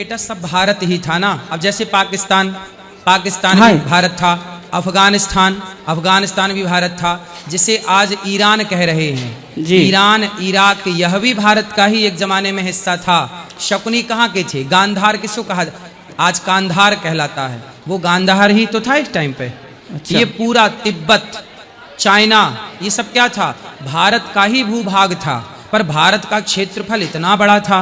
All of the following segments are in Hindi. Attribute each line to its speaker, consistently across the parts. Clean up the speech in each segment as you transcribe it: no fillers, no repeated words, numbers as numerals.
Speaker 1: बेटा सब भारत ही था ना। अब जैसे पाकिस्तान
Speaker 2: हाँ।
Speaker 1: भी भारत था, अफगानिस्तान भी भारत था, जिसे आज ईरान कह रहे हैं।
Speaker 2: जी।
Speaker 1: ईरान, इराक, यह भी भारत का ही एक जमाने में हिस्सा था। शकुनी कहाँ के थे? गांधार किसको कहा? आज कांधार कहलाता है, वो गांधार ही तो था इस टाइम पे।
Speaker 2: अच्छा।
Speaker 1: ये पूरा तिब्बत, चाइना, ये सब क्या था? भारत का ही भूभाग था। पर भारत का क्षेत्रफल इतना बड़ा था,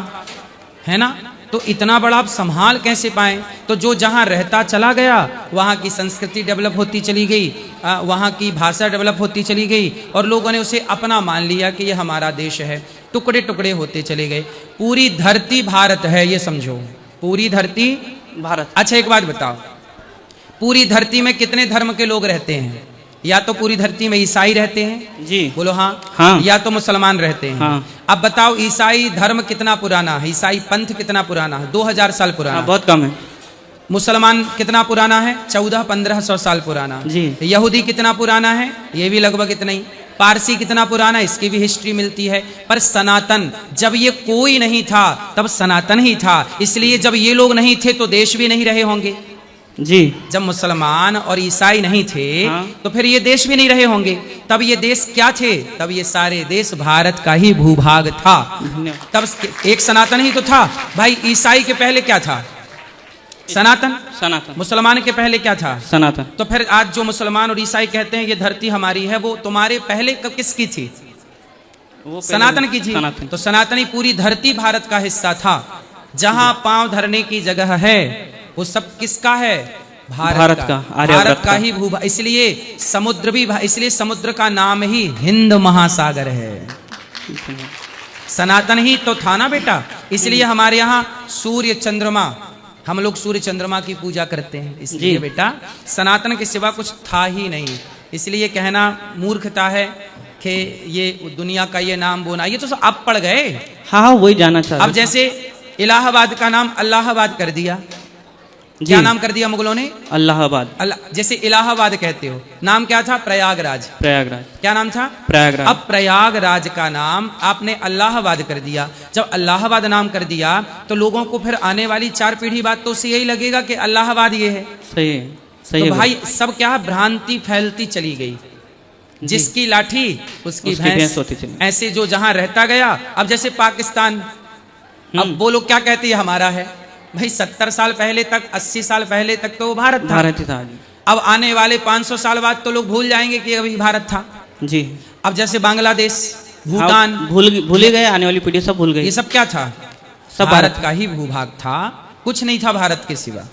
Speaker 1: है ना, तो इतना बड़ा आप संभाल कैसे पाए? तो जो जहाँ रहता चला गया, वहाँ की संस्कृति डेवलप होती चली गई, वहाँ की भाषा डेवलप होती चली गई, और लोगों ने उसे अपना मान लिया कि ये हमारा देश है। टुकड़े टुकड़े होते चले गए। पूरी धरती भारत है, ये समझो, पूरी धरती
Speaker 2: भारत।
Speaker 1: अच्छा एक बात बताओ, पूरी धरती में कितने धर्म के लोग रहते हैं? या तो पूरी धरती में ईसाई रहते हैं,
Speaker 2: जी।
Speaker 1: बोलो हाँ,
Speaker 2: हाँ।
Speaker 1: या तो मुसलमान रहते हैं।
Speaker 2: हाँ।
Speaker 1: अब बताओ ईसाई धर्म कितना पुराना है? ईसाई पंथ कितना पुराना है? 2000 साल पुराना।
Speaker 2: हाँ, बहुत कम है।
Speaker 1: मुसलमान कितना पुराना है? 1400-1500 साल पुराना।
Speaker 2: जी।
Speaker 1: यहूदी कितना पुराना है? ये भी लगभग इतना ही। पारसी कितना पुराना है? इसकी भी हिस्ट्री मिलती है। पर सनातन, जब ये कोई नहीं था तब सनातन ही था। इसलिए जब ये लोग नहीं थे तो देश भी नहीं रहे होंगे।
Speaker 2: जी।
Speaker 1: जब मुसलमान और ईसाई नहीं थे,
Speaker 2: हाँ।
Speaker 1: तो फिर ये देश भी नहीं रहे होंगे। तब ये देश क्या थे? तब ये सारे देश भारत का ही भूभाग था।
Speaker 2: धन्यवाद।
Speaker 1: तब एक सनातन ही तो था भाई। ईसाई के पहले क्या था? सनातन।
Speaker 2: सनातन।
Speaker 1: मुसलमान के पहले क्या था?
Speaker 2: सनातन।
Speaker 1: तो फिर आज जो मुसलमान और ईसाई कहते हैं ये धरती हमारी है, वो तुम्हारे पहले किसकी थी?
Speaker 2: वो
Speaker 1: सनातन की थी।
Speaker 2: सनातन।
Speaker 1: तो सनातनी पूरी धरती भारत का हिस्सा था। जहां पांव धरने की जगह है वो सब किसका है? भारत का।
Speaker 2: आर्यभट्ट
Speaker 1: भारत का
Speaker 2: का।
Speaker 1: ही भूभाग। इसलिए समुद्र भी, इसलिए समुद्र का नाम ही हिंद महासागर है। सनातन ही तो था ना बेटा। इसलिए हमारे यहाँ सूर्य चंद्रमा, हम लोग सूर्य चंद्रमा की पूजा करते हैं। इसलिए
Speaker 2: जी।
Speaker 1: बेटा सनातन के सिवा कुछ था ही नहीं। इसलिए कहना मूर्खता है कि ये दुनिया का ये नाम बोना, ये तो सब अब पड़ गए।
Speaker 2: हाँ, वही जाना चाह
Speaker 1: अब जैसे इलाहाबाद का नाम अल्लाहाबाद कर दिया। क्या नाम कर दिया मुगलों ने?
Speaker 2: अल्लाहाबाद।
Speaker 1: जैसे इलाहाबाद कहते हो, नाम क्या था? प्रयागराज।
Speaker 2: प्रयागराज।
Speaker 1: क्या नाम था?
Speaker 2: प्रयागराज।
Speaker 1: अब प्रयागराज का नाम आपने अल्लाहाबाद कर दिया। जब अल्लाहाबाद नाम कर दिया तो लोगों को फिर आने वाली 4 पीढ़ी बाद तो उसे यही लगेगा कि अल्लाहाबाद ये है।
Speaker 2: सही है। सही
Speaker 1: तो
Speaker 2: है
Speaker 1: भाई सब क्या भ्रांति फैलती चली गई। जिसकी लाठी उसकी भैंस
Speaker 2: होती चली।
Speaker 1: ऐसे जो जहां रहता गया। अब जैसे पाकिस्तान, अब वो लोग क्या कहते हैं हमारा है? भाई 70 साल पहले तक, 80 साल पहले तक तो वो भारत था।
Speaker 2: भारत ही था जी।
Speaker 1: अब आने वाले 500 साल बाद तो लोग भूल जाएंगे कि अभी भारत था।
Speaker 2: जी।
Speaker 1: अब जैसे बांग्लादेश, भूटान,
Speaker 2: हाँ, भूल ही गए। आने वाली पीढ़ी सब भूल गई।
Speaker 1: ये सब क्या था?
Speaker 2: सब
Speaker 1: भारत का ही भूभाग था, कुछ नहीं था भारत के सिवा।